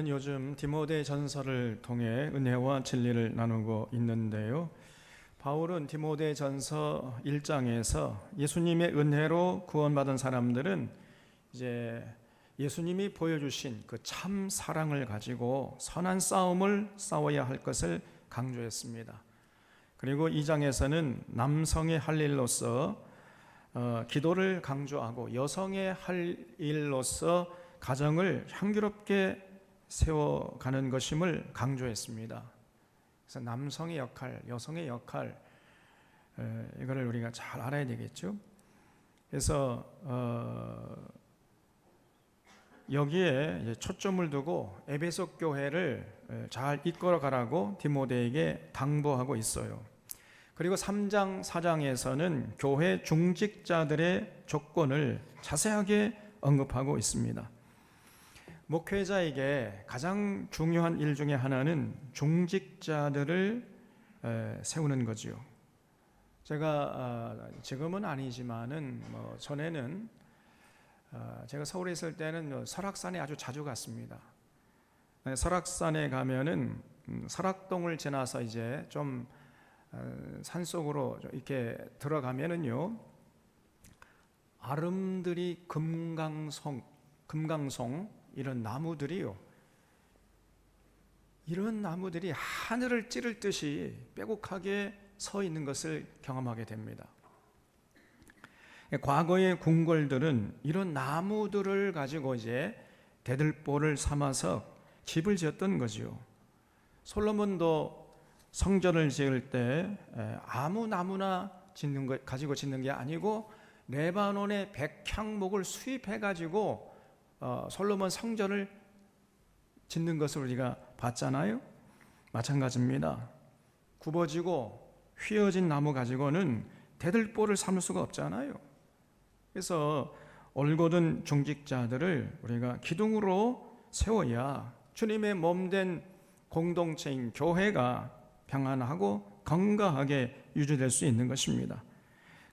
우리는 요즘 디모데 전서를 통해 은혜와 진리를 나누고 있는데요. 바울은 디모데 전서 1장에서 예수님의 은혜로 구원받은 사람들은 이제 예수님이 보여주신 그 참 사랑을 가지고 선한 싸움을 싸워야 할 것을 강조했습니다. 그리고 2장에서는 남성의 할 일로서 기도를 강조하고 여성의 할 일로서 가정을 향기롭게 세워가는 것임을 강조했습니다. 그래서 남성의 역할, 여성의 역할, 이거를 우리가 잘 알아야 되겠죠. 그래서 여기에 초점을 두고 에베소 교회를 잘 이끌어가라고 디모데에게 당부하고 있어요. 그리고 3장, 4장에서는 교회 중직자들의 조건을 자세하게 언급하고 있습니다. 목회자에게 가장 중요한 일 중에 하나는 중직자들을 세우는 거지요. 제가 지금은 아니지만은 전에는 제가 서울에 있을 때는 설악산에 아주 자주 갔습니다. 설악산에 가면은 설악동을 지나서 이제 좀 산속으로 이렇게 들어가면은요, 아름드리 금강송 이런 나무들이요, 이런 나무들이 하늘을 찌를 듯이 빼곡하게 서 있는 것을 경험하게 됩니다. 과거의 궁궐들은 이런 나무들을 가지고 이제 대들보를 삼아서 집을 지었던 거지요. 솔로몬도 성전을 지을 때 아무 나무나 가지고 짓는 게 아니고 레바논의 백향목을 수입해 가지고 솔로몬 성전을 짓는 것을 우리가 봤잖아요. 마찬가지입니다. 굽어지고 휘어진 나무 가지고는 대들보를 삼을 수가 없잖아요. 그래서 올곧은 중직자들을 우리가 기둥으로 세워야 주님의 몸된 공동체인 교회가 평안하고 건강하게 유지될 수 있는 것입니다.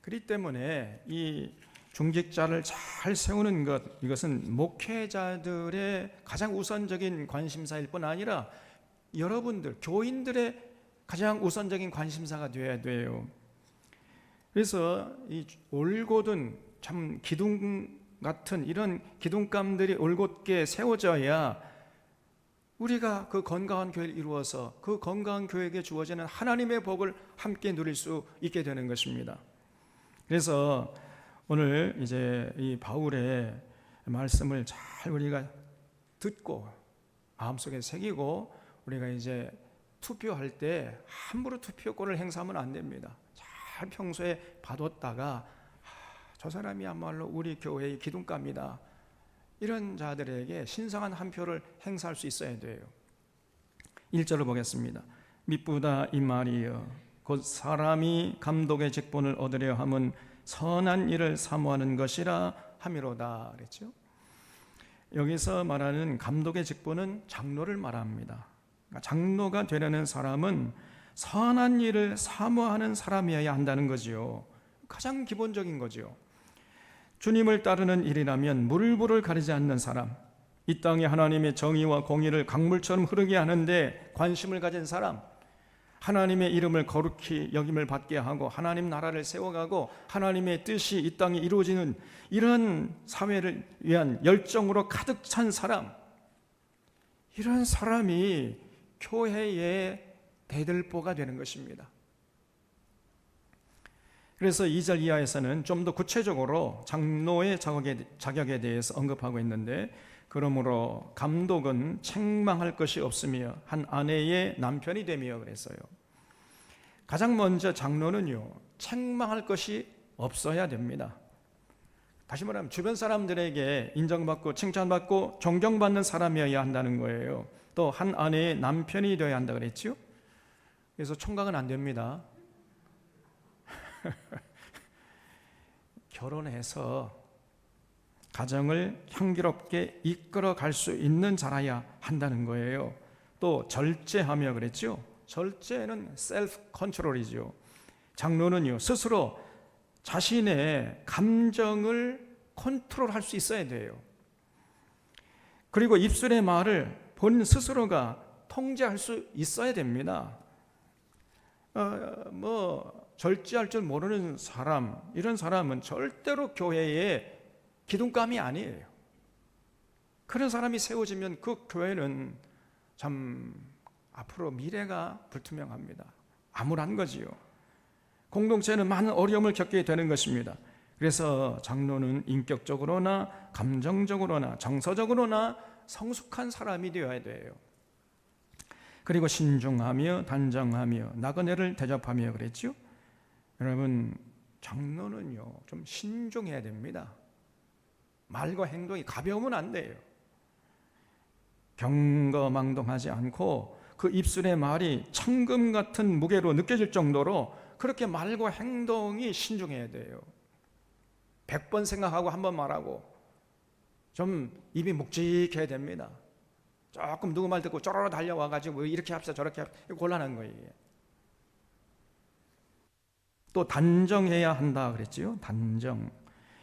그렇기 때문에 이 중직자를 잘 세우는 것, 이것은 목회자들의 가장 우선적인 관심사일 뿐 아니라 여러분들, 교인들의 가장 우선적인 관심사가 되어야 돼요. 그래서 이 올곧은 참 기둥 같은 이런 기둥감들이 올곧게 세워져야 우리가 그 건강한 교회를 이루어서 그 건강한 교회에게 주어지는 하나님의 복을 함께 누릴 수 있게 되는 것입니다. 그래서 오늘 이제 이 바울의 말씀을 잘 우리가 듣고 마음속에 새기고 우리가 이제 투표할 때 함부로 투표권을 행사하면 안 됩니다. 잘 평소에 봐뒀다가 저 사람이야말로 우리 교회의 기둥감이다, 이런 자들에게 신성한 한 표를 행사할 수 있어야 돼요. 1절을 보겠습니다. 미쁘다 이 말이여 곧 사람이 감독의 직분을 얻으려 함은 선한 일을 사모하는 것이라 함이로다 그랬죠. 여기서 말하는 감독의 직분은 장로를 말합니다. 그러니까 장로가 되려는 사람은 선한 일을 사모하는 사람이어야 한다는 거지요. 가장 기본적인 거지요. 주님을 따르는 일이라면 물불을 가리지 않는 사람, 이 땅에 하나님의 정의와 공의를 강물처럼 흐르게 하는데 관심을 가진 사람, 하나님의 이름을 거룩히 여김을 받게 하고 하나님 나라를 세워가고 하나님의 뜻이 이 땅에 이루어지는 이런 사회를 위한 열정으로 가득 찬 사람, 이런 사람이 교회의 대들보가 되는 것입니다. 그래서 2절 이하에서는 좀 더 구체적으로 장로의 자격에 대해서 언급하고 있는데, 그러므로 감독은 책망할 것이 없으며 한 아내의 남편이 되며 그랬어요. 가장 먼저 장로는요, 책망할 것이 없어야 됩니다. 다시 말하면 주변 사람들에게 인정받고 칭찬받고 존경받는 사람이어야 한다는 거예요. 또 한 아내의 남편이 되어야 한다 그랬죠. 그래서 총각은 안 됩니다. 결혼해서 가정을 향기롭게 이끌어 갈 수 있는 자라야 한다는 거예요. 또 절제하며 그랬죠. 절제는 셀프 컨트롤이죠. 장로는요, 스스로 자신의 감정을 컨트롤할 수 있어야 돼요. 그리고 입술의 말을 본 스스로가 통제할 수 있어야 됩니다. 절제할 줄 모르는 사람, 이런 사람은 절대로 교회의 기둥감이 아니에요. 그런 사람이 세워지면 그 교회는 참 앞으로 미래가 불투명합니다. 암울한 거지요. 공동체는 많은 어려움을 겪게 되는 것입니다. 그래서 장로는 인격적으로나 감정적으로나 정서적으로나 성숙한 사람이 되어야 돼요. 그리고 신중하며 단정하며 나그네를 대접하며 그랬죠. 여러분, 장로는요 좀 신중해야 됩니다. 말과 행동이 가벼우면 안 돼요. 경거망동하지 않고 그 입술의 말이 청금 같은 무게로 느껴질 정도로 그렇게 말과 행동이 신중해야 돼요. 100번 생각하고 한 번 말하고 좀 입이 묵직해야 됩니다. 조금 누구 말 듣고 쪼르르 달려와가지고 이렇게 합시다 저렇게 합시다, 곤란한 거예요. 또 단정해야 한다 그랬지요. 단정.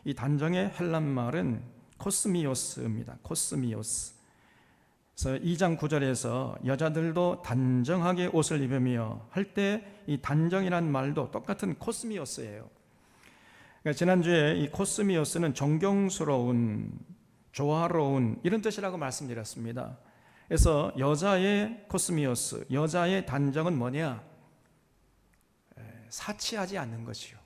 이 단정의 헬란 말은 코스미오스입니다. 코스미오스. 그래서 2장 9절에서 여자들도 단정하게 옷을 입으며 할 때 이 단정이란 말도 똑같은 코스미오스예요. 그러니까 지난주에 이 코스미오스는 존경스러운, 조화로운 이런 뜻이라고 말씀드렸습니다. 그래서 여자의 코스미오스, 여자의 단정은 뭐냐? 사치하지 않는 것이요.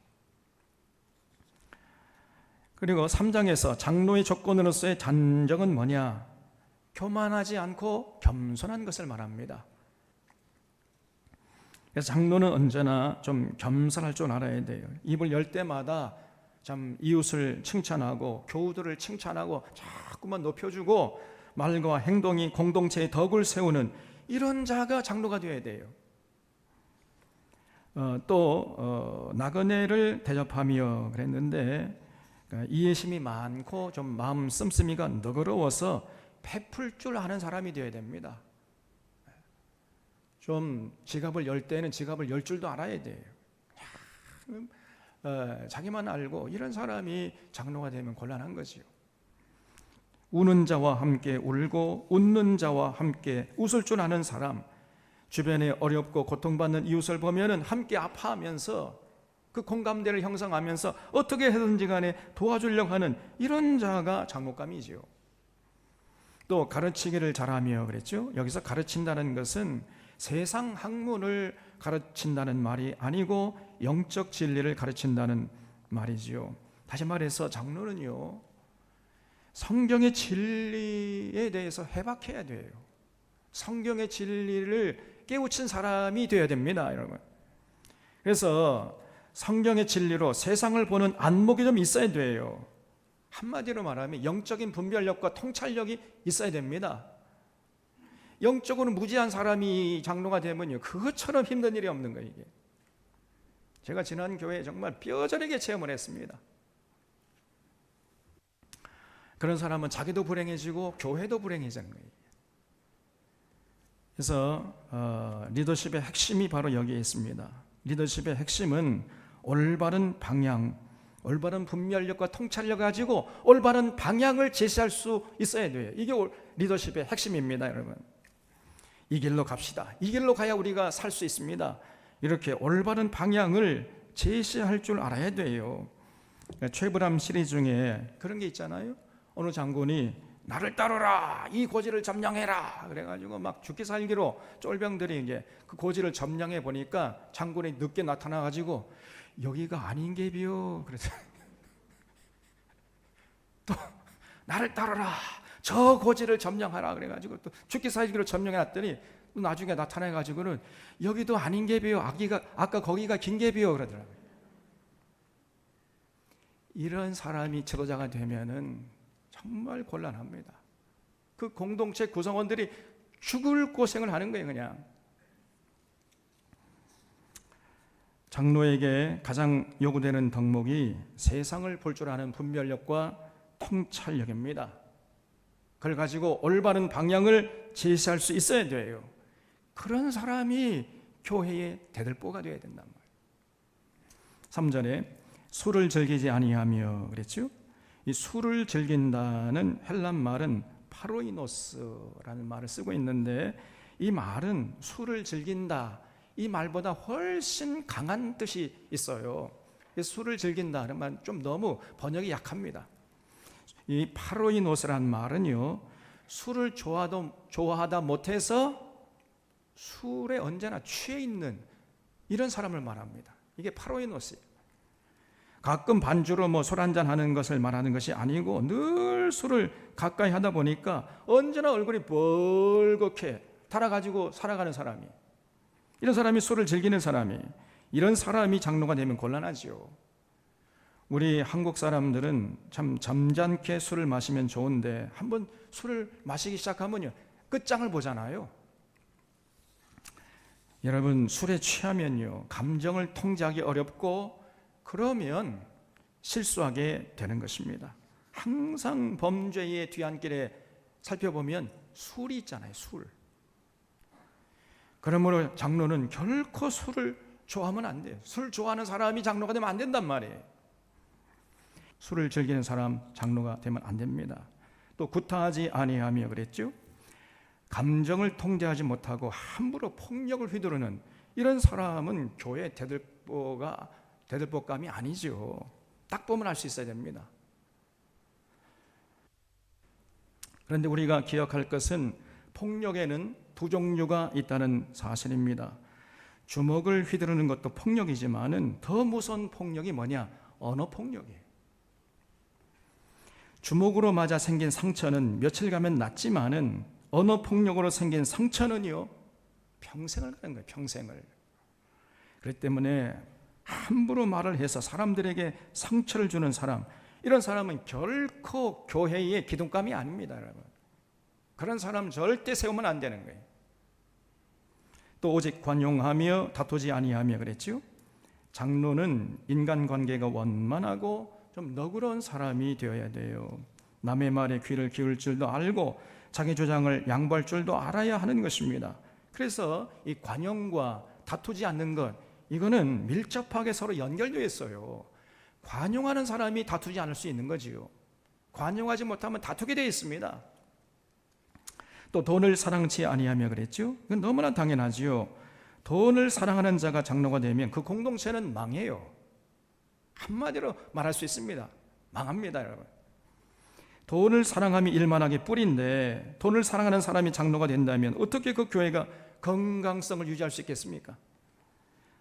그리고 3장에서 장로의 조건으로서의 단정은 뭐냐? 교만하지 않고 겸손한 것을 말합니다. 그래서 장로는 언제나 좀 겸손할 줄 알아야 돼요. 입을 열 때마다 참 이웃을 칭찬하고 교우들을 칭찬하고 자꾸만 높여주고 말과 행동이 공동체의 덕을 세우는 이런 자가 장로가 되어야 돼요. 또 나그네를 대접하며 그랬는데 이해심이 많고 좀 마음 씀씀이가 너그러워서 베풀 줄 아는 사람이 되어야 됩니다. 좀 지갑을 열 때는 지갑을 열 줄도 알아야 돼요. 자기만 알고 이런 사람이 장로가 되면 곤란한 거지요. 우는 자와 함께 울고 웃는 자와 함께 웃을 줄 아는 사람, 주변에 어렵고 고통받는 이웃을 보면은 함께 아파하면서 그 공감대를 형성하면서 어떻게 해든지 간에 도와주려고 하는 이런 자가 장목감이지요. 또 가르치기를 잘하며 그랬죠. 여기서 가르친다는 것은 세상 학문을 가르친다는 말이 아니고 영적 진리를 가르친다는 말이지요. 다시 말해서 장로는요 성경의 진리에 대해서 해박해야 돼요. 성경의 진리를 깨우친 사람이 되어야 됩니다, 여러분. 그래서 성경의 진리로 세상을 보는 안목이 좀 있어야 돼요. 한마디로 말하면 영적인 분별력과 통찰력이 있어야 됩니다. 영적으로 무지한 사람이 장로가 되면요 그것처럼 힘든 일이 없는 거예요. 이게 제가 지난 교회에 정말 뼈저리게 체험을 했습니다. 그런 사람은 자기도 불행해지고 교회도 불행해지는 거예요. 그래서 리더십의 핵심이 바로 여기에 있습니다. 리더십의 핵심은 올바른 방향, 올바른 분별력과 통찰력 가지고 올바른 방향을 제시할 수 있어야 돼요. 이게 리더십의 핵심입니다, 여러분. 이 길로 갑시다. 이 길로 가야 우리가 살 수 있습니다. 이렇게 올바른 방향을 제시할 줄 알아야 돼요. 최불암 시리즈 중에 그런 게 있잖아요. 어느 장군이 나를 따르라, 이 고지를 점령해라 그래가지고 막 죽기 살기로 쫄병들이 이제 그 고지를 점령해 보니까 장군이 늦게 나타나가지고 여기가 아닌 게비요. 그래서 또 나를 따르라, 저 고지를 점령하라 그래가지고 또 죽기 살기로 점령해놨더니 또 나중에 나타나가지고는 여기도 아닌 게비요. 아까 거기가 긴 게비요 그러더라고요. 이런 사람이 지도자가 되면은 정말 곤란합니다. 그 공동체 구성원들이 죽을 고생을 하는 거예요, 그냥. 장로에게 가장 요구되는 덕목이 세상을 볼 줄 아는 분별력과 통찰력입니다. 그걸 가지고 올바른 방향을 제시할 수 있어야 돼요. 그런 사람이 교회의 대들보가 되어야 된단 말이에요. 3절에 술을 즐기지 아니하며 그랬죠. 이 술을 즐긴다는 헬란 말은 파로이노스라는 말을 쓰고 있는데, 이 말은 술을 즐긴다, 이 말보다 훨씬 강한 뜻이 있어요. 술을 즐긴다는 말은 좀 너무 번역이 약합니다. 이 파로이노스라는 말은요, 술을 좋아하다 못해서 술에 언제나 취해 있는 이런 사람을 말합니다. 이게 파로이노스예요. 가끔 반주로 술 한잔 하는 것을 말하는 것이 아니고, 늘 술을 가까이 하다 보니까 언제나 얼굴이 벌겋게 달아가지고 살아가는 사람이, 이런 사람이 술을 즐기는 사람이, 이런 사람이 장로가 되면 곤란하죠. 우리 한국 사람들은 참 점잖게 술을 마시면 좋은데, 한번 술을 마시기 시작하면요, 끝장을 보잖아요. 여러분, 술에 취하면요, 감정을 통제하기 어렵고, 그러면 실수하게 되는 것입니다. 항상 범죄의 뒤안길에 살펴보면 술이 있잖아요, 술. 그러므로 장로는 결코 술을 좋아하면 안 돼요. 술 좋아하는 사람이 장로가 되면 안 된단 말이에요. 술을 즐기는 사람 장로가 되면 안 됩니다. 또 구타하지 아니하며 그랬죠. 감정을 통제하지 못하고 함부로 폭력을 휘두르는 이런 사람은 교회 대들보감이 아니죠. 딱 보면 알 수 있어야 됩니다. 그런데 우리가 기억할 것은 폭력에는 두 종류가 있다는 사실입니다. 주먹을 휘두르는 것도 폭력이지만은 더 무서운 폭력이 뭐냐? 언어 폭력이에요. 주먹으로 맞아 생긴 상처는 며칠 가면 낫지만은 언어 폭력으로 생긴 상처는요, 평생을 가는 거예요, 평생을. 그렇기 때문에 함부로 말을 해서 사람들에게 상처를 주는 사람, 이런 사람은 결코 교회의 기둥감이 아닙니다, 여러분. 그런 사람 절대 세우면 안 되는 거예요. 또 오직 관용하며 다투지 아니하며 그랬죠. 장로는 인간관계가 원만하고 좀 너그러운 사람이 되어야 돼요. 남의 말에 귀를 기울일 줄도 알고 자기 주장을 양보할 줄도 알아야 하는 것입니다. 그래서 이 관용과 다투지 않는 것, 이거는 밀접하게 서로 연결되어 있어요. 관용하는 사람이 다투지 않을 수 있는 거지요. 관용하지 못하면 다투게 되어 있습니다. 또 돈을 사랑치 아니하며 그랬죠. 이건 너무나 당연하지요. 돈을 사랑하는 자가 장로가 되면 그 공동체는 망해요. 한마디로 말할 수 있습니다. 망합니다, 여러분. 돈을 사랑함이 일만하게 뿌리인데, 돈을 사랑하는 사람이 장로가 된다면 어떻게 그 교회가 건강성을 유지할 수 있겠습니까?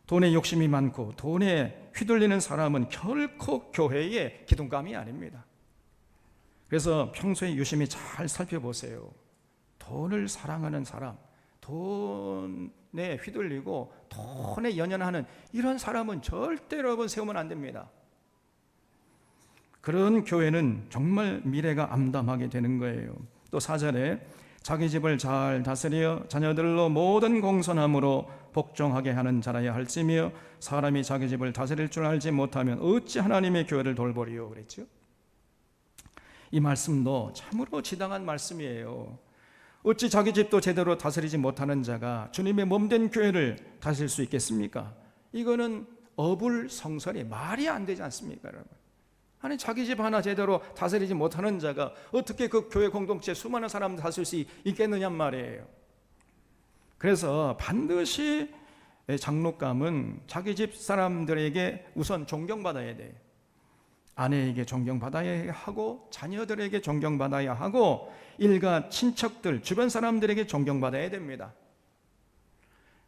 돈에 욕심이 많고 돈에 휘둘리는 사람은 결코 교회의 기둥감이 아닙니다. 그래서 평소에 유심히 잘 살펴보세요. 돈을 사랑하는 사람, 돈에 휘둘리고 돈에 연연하는 이런 사람은 절대로 여러분 세우면 안 됩니다. 그런 교회는 정말 미래가 암담하게 되는 거예요. 또 4절에 자기 집을 잘 다스려 자녀들로 모든 공손함으로 복종하게 하는 자라야 할지며, 사람이 자기 집을 다스릴 줄 알지 못하면 어찌 하나님의 교회를 돌보리요 그랬죠. 이 말씀도 참으로 지당한 말씀이에요. 어찌 자기 집도 제대로 다스리지 못하는 자가 주님의 몸된 교회를 다스릴 수 있겠습니까? 이거는 어불성설이 말이 안 되지 않습니까, 여러분? 아니, 자기 집 하나 제대로 다스리지 못하는 자가 어떻게 그 교회 공동체 수많은 사람을 다스릴 수 있겠느냐 말이에요. 그래서 반드시 장로감은 자기 집 사람들에게 우선 존경받아야 돼요. 아내에게 존경받아야 하고, 자녀들에게 존경받아야 하고, 일가 친척들, 주변 사람들에게 존경받아야 됩니다.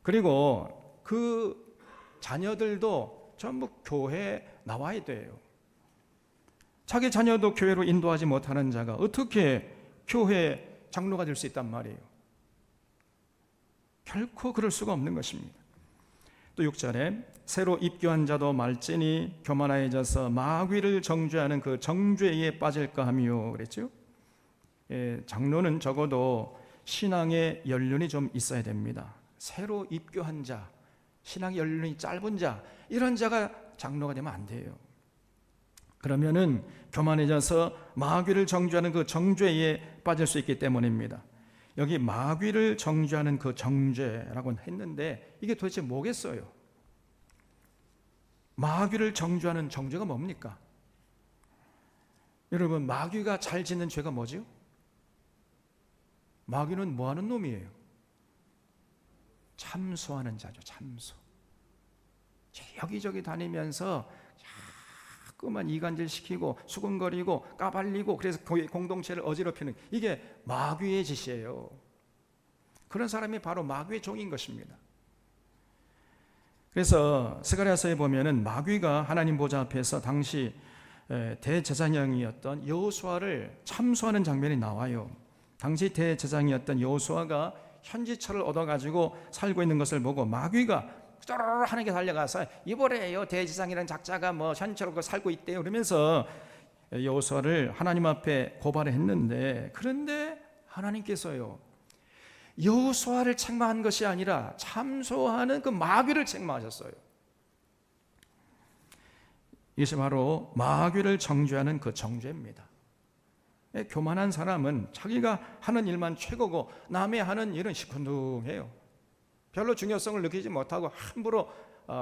그리고 그 자녀들도 전부 교회에 나와야 돼요. 자기 자녀도 교회로 인도하지 못하는 자가 어떻게 교회 장로가 될 수 있단 말이에요. 결코 그럴 수가 없는 것입니다. 또 6절에 새로 입교한 자도 말지니 교만하여져서 마귀를 정죄하는 그 정죄에 빠질까 하며 그랬죠. 장로는 적어도 신앙의 연륜이 좀 있어야 됩니다. 새로 입교한 자, 신앙의 연륜이 짧은 자, 이런 자가 장로가 되면 안 돼요. 그러면은 교만해져서 마귀를 정죄하는 그 정죄에 빠질 수 있기 때문입니다. 여기 마귀를 정죄하는 그 정죄라고 했는데, 이게 도대체 뭐겠어요? 마귀를 정죄하는 정죄가 뭡니까? 여러분, 마귀가 잘 짓는 죄가 뭐죠? 마귀는 뭐 하는 놈이에요? 참소하는 자죠. 참소. 여기저기 다니면서 자꾸만 이간질시키고 수근거리고 까발리고, 그래서 교회 공동체를 어지럽히는, 이게 마귀의 짓이에요. 그런 사람이 바로 마귀의 종인 것입니다. 그래서 스가랴서에 보면은 마귀가 하나님 보좌 앞에서 당시 대제사장이었던 여호수아를 참소하는 장면이 나와요. 당시 대제사장이었던 여호수아가 현지처를 얻어가지고 살고 있는 것을 보고 마귀가 쪼르르 하늘에 달려가서 이보래요, 대제사장이라는 작자가 뭐 현지처로 살고 있대요 그러면서 여호수아를 하나님 앞에 고발을 했는데, 그런데 하나님께서요, 여호수아를 책망한 것이 아니라 참소하는 그 마귀를 책망하셨어요. 이것이 바로 마귀를 정죄하는 그 정죄입니다. 교만한 사람은 자기가 하는 일만 최고고 남의 하는 일은 시큰둥해요. 별로 중요성을 느끼지 못하고 함부로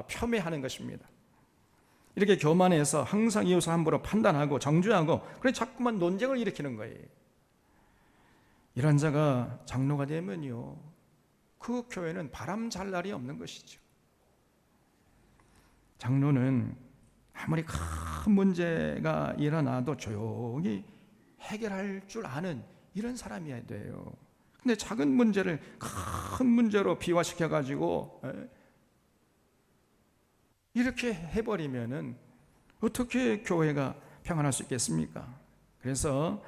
폄훼하는 것입니다. 이렇게 교만해서 항상 이웃을 함부로 판단하고 정죄하고, 그래 자꾸만 논쟁을 일으키는 거예요. 이런 자가 장로가 되면요, 그 교회는 바람 잘 날이 없는 것이죠. 장로는 아무리 큰 문제가 일어나도 조용히 해결할 줄 아는 이런 사람이어야 돼요. 근데 작은 문제를 큰 문제로 비화시켜가지고 이렇게 해버리면은 어떻게 교회가 평안할 수 있겠습니까? 그래서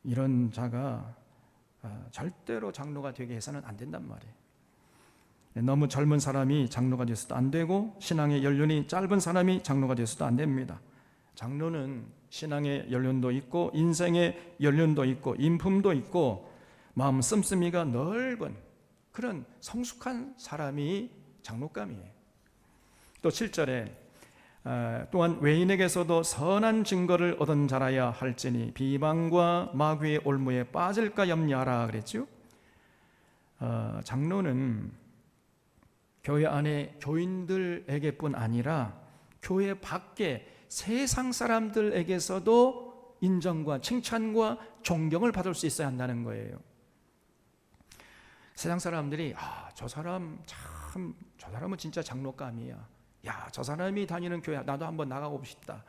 이런 자가 절대로 장로가 되게 해서는 안 된단 말이에요. 너무 젊은 사람이 장로가 되어서도 안 되고, 신앙의 연륜이 짧은 사람이 장로가 되어서도 안 됩니다. 장로는 신앙의 연륜도 있고 인생의 연륜도 있고 인품도 있고 마음 씀씀이가 넓은 그런 성숙한 사람이 장로감이에요. 또 7절에 또한 외인에게서도 선한 증거를 얻은 자라야 할지니 비방과 마귀의 올무에 빠질까 염려하라 그랬죠. 장로는 교회 안에 교인들에게뿐 아니라 교회 밖에 세상 사람들에게서도 인정과 칭찬과 존경을 받을 수 있어야 한다는 거예요. 세상 사람들이 저 사람은 진짜 장로감이야, 야, 저 사람이 다니는 교회 나도 한번 나가고 싶다,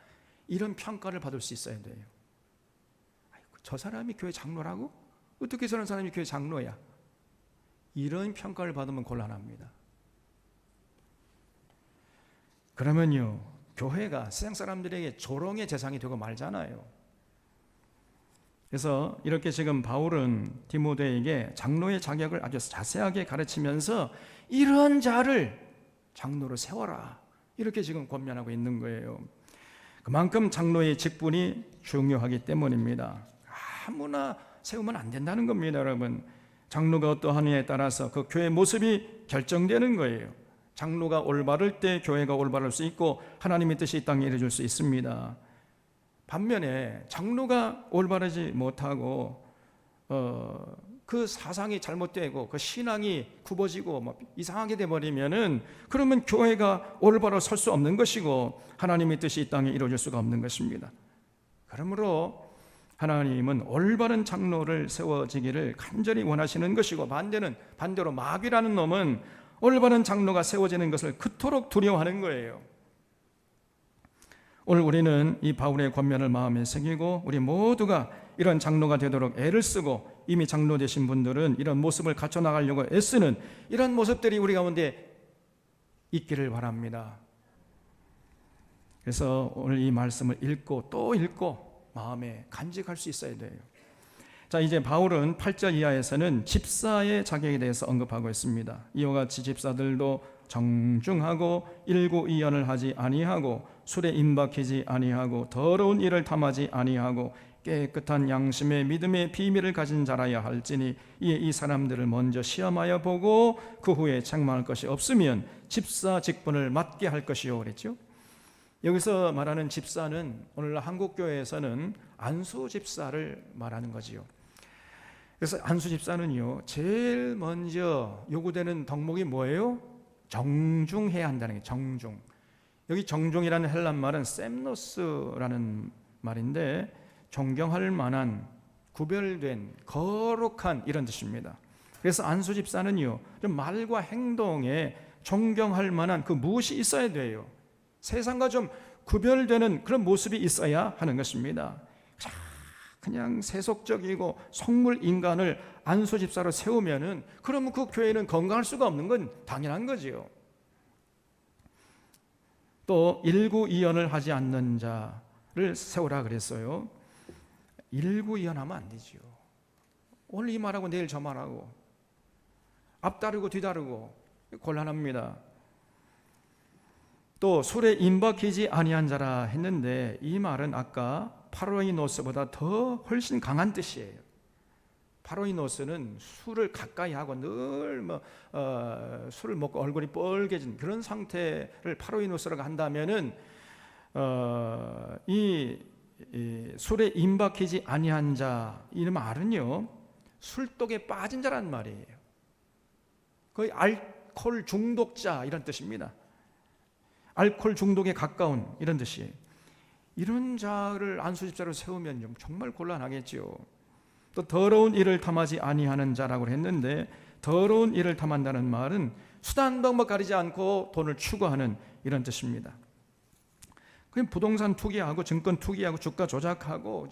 이런 평가를 받을 수 있어야 돼요. 저 사람이 교회 장로라고? 어떻게 저런 사람이 교회 장로야? 이런 평가를 받으면 곤란합니다. 그러면요, 교회가 세상 사람들에게 조롱의 대상이 되고 말잖아요. 그래서 이렇게 지금 바울은 디모데에게 장로의 자격을 아주 자세하게 가르치면서 이런 자를 장로로 세워라, 이렇게 지금 권면하고 있는 거예요. 그만큼 장로의 직분이 중요하기 때문입니다. 아무나 세우면 안 된다는 겁니다. 여러분, 장로가 어떠하느냐에 따라서 그 교회 모습이 결정되는 거예요. 장로가 올바를 때 교회가 올바를 수 있고 하나님의 뜻이 이 땅에 이루어질 수 있습니다. 반면에 장로가 올바르지 못하고 그 사상이 잘못되고 그 신앙이 굽어지고 이상하게 돼버리면은, 그러면 교회가 올바로 설 수 없는 것이고 하나님의 뜻이 이 땅에 이루어질 수가 없는 것입니다. 그러므로 하나님은 올바른 장로를 세워지기를 간절히 원하시는 것이고, 반대로 마귀라는 놈은 올바른 장로가 세워지는 것을 그토록 두려워하는 거예요. 오늘 우리는 이 바울의 권면을 마음에 새기고 우리 모두가 이런 장로가 되도록 애를 쓰고, 이미 장로 되신 분들은 이런 모습을 갖춰 나가려고 애쓰는 이런 모습들이 우리 가운데 있기를 바랍니다. 그래서 오늘 이 말씀을 읽고 또 읽고 마음에 간직할 수 있어야 돼요. 자, 이제 바울은 8절 이하에서는 집사의 자격에 대해서 언급하고 있습니다. 이와 같이 집사들도 정중하고 일구이연을 하지 아니하고 술에 임박히지 아니하고 더러운 일을 탐하지 아니하고 깨끗한 양심의 믿음의 비밀을 가진 자라야 할지니, 이에 이 사람들을 먼저 시험하여 보고 그 후에 책망할 것이 없으면 집사 직분을 맡게 할 것이요 그랬죠. 여기서 말하는 집사는 오늘날 한국교회에서는 안수 집사를 말하는 거지요. 그래서 안수 집사는요, 제일 먼저 요구되는 덕목이 뭐예요? 정중해야 한다는 게 정중. 여기 정중이라는 헬란 말은 셈노스라는 말인데, 존경할 만한, 구별된 거룩한 이런 뜻입니다. 그래서 안수 집사는요, 좀 말과 행동에 존경할 만한 그 무엇이 있어야 돼요. 세상과 좀 구별되는 그런 모습이 있어야 하는 것입니다. 그냥 세속적이고 속물 인간을 안수 집사로 세우면은 그러면 그 교회는 건강할 수가 없는 건 당연한 거지요. 또 일구이연을 하지 않는 자를 세우라 그랬어요. 일구이연하면 안 되지요. 오늘 이 말하고 내일 저 말하고 앞다르고 뒤다르고 곤란합니다. 또 술에 임박히지 아니한 자라 했는데 이 말은 아까 파로이노스보다 더 훨씬 강한 뜻이에요. 파로이노스는 술을 가까이 하고 늘 술을 먹고 얼굴이 뻘개진 그런 상태를 파로이노스라고 한다면은 이 술에 임박히지 아니한 자 이 말은요 술독에 빠진 자란 말이에요. 거의 알코올 중독자 이런 뜻입니다. 알코올 중독에 가까운 이런 뜻이에요. 이런 자를 안수집사로 세우면 정말 곤란하겠지요. 또 더러운 일을 탐하지 아니하는 자라고 했는데 더러운 일을 탐한다는 말은 수단 방법 가리지 않고 돈을 추구하는 이런 뜻입니다. 그냥 부동산 투기하고 증권 투기하고 주가 조작하고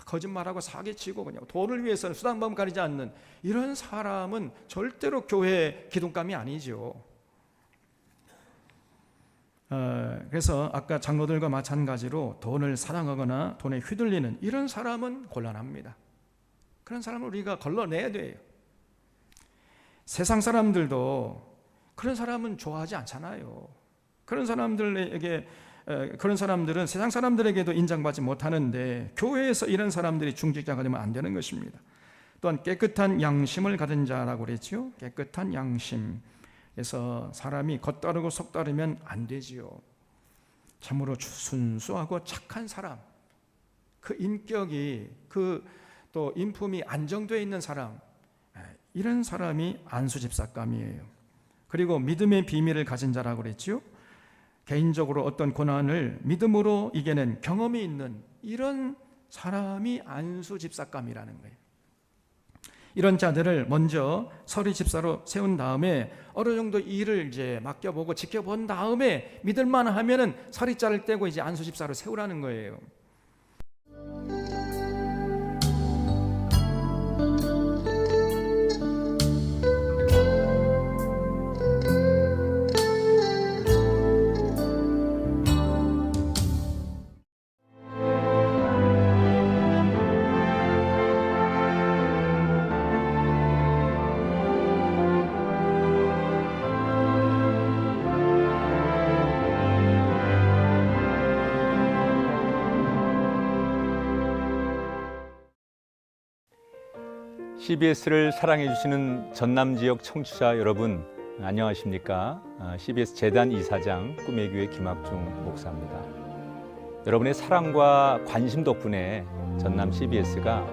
거짓말하고 사기치고 그냥 돈을 위해서는 수단 방법 가리지 않는 이런 사람은 절대로 교회 기둥감이 아니죠. 그래서 아까 장로들과 마찬가지로 돈을 사랑하거나 돈에 휘둘리는 이런 사람은 곤란합니다. 그런 사람을 우리가 걸러내야 돼요. 세상 사람들도 그런 사람은 좋아하지 않잖아요. 그런 사람들은 세상 사람들에게도 인정받지 못하는데 교회에서 이런 사람들이 중직자가 되면 안 되는 것입니다. 또한 깨끗한 양심을 가진 자라고 그랬죠. 깨끗한 양심. 그래서 사람이 겉다르고 속다르면 안 되지요. 참으로 순수하고 착한 사람, 그 인격이 또 인품이 안정되어 있는 사람, 이런 사람이 안수집사감이에요. 그리고 믿음의 비밀을 가진 자라고 그랬죠. 개인적으로 어떤 고난을 믿음으로 이겨낸 경험이 있는 이런 사람이 안수집사감이라는 거예요. 이런 자들을 먼저 서리 집사로 세운 다음에 어느 정도 일을 이제 맡겨보고 지켜본 다음에 믿을만 하면은 서리자를 떼고 이제 안수 집사로 세우라는 거예요. CBS를 사랑해 주시는 전남 지역 청취자 여러분, 안녕하십니까? CBS 재단 이사장 꿈의 교회 김학중 목사입니다. 여러분의 사랑과 관심 덕분에 전남 CBS가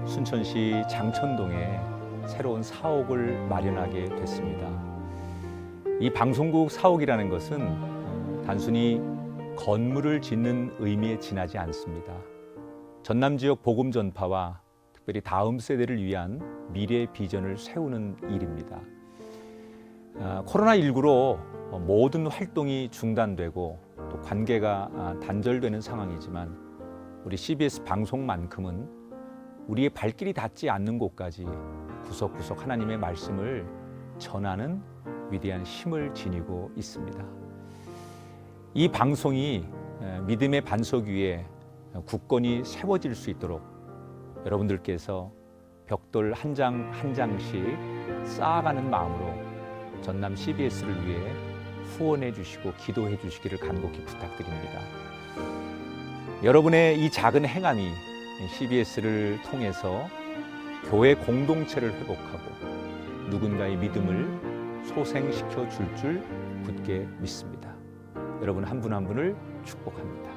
순천시 장천동에 새로운 사옥을 마련하게 됐습니다. 이 방송국 사옥이라는 것은 단순히 건물을 짓는 의미에 지나지 않습니다. 전남 지역 복음 전파와 특별히 다음 세대를 위한 미래 비전을 세우는 일입니다. 코로나19로 모든 활동이 중단되고 또 관계가 단절되는 상황이지만 우리 CBS 방송만큼은 우리의 발길이 닿지 않는 곳까지 구석구석 하나님의 말씀을 전하는 위대한 힘을 지니고 있습니다. 이 방송이 믿음의 반석 위에 굳건히 세워질 수 있도록 여러분들께서 벽돌 한 장 한 장씩 쌓아가는 마음으로 전남 CBS를 위해 후원해 주시고 기도해 주시기를 간곡히 부탁드립니다. 여러분의 이 작은 행함이 CBS를 통해서 교회 공동체를 회복하고 누군가의 믿음을 소생시켜 줄 굳게 믿습니다. 여러분 한 분 한 분을 축복합니다.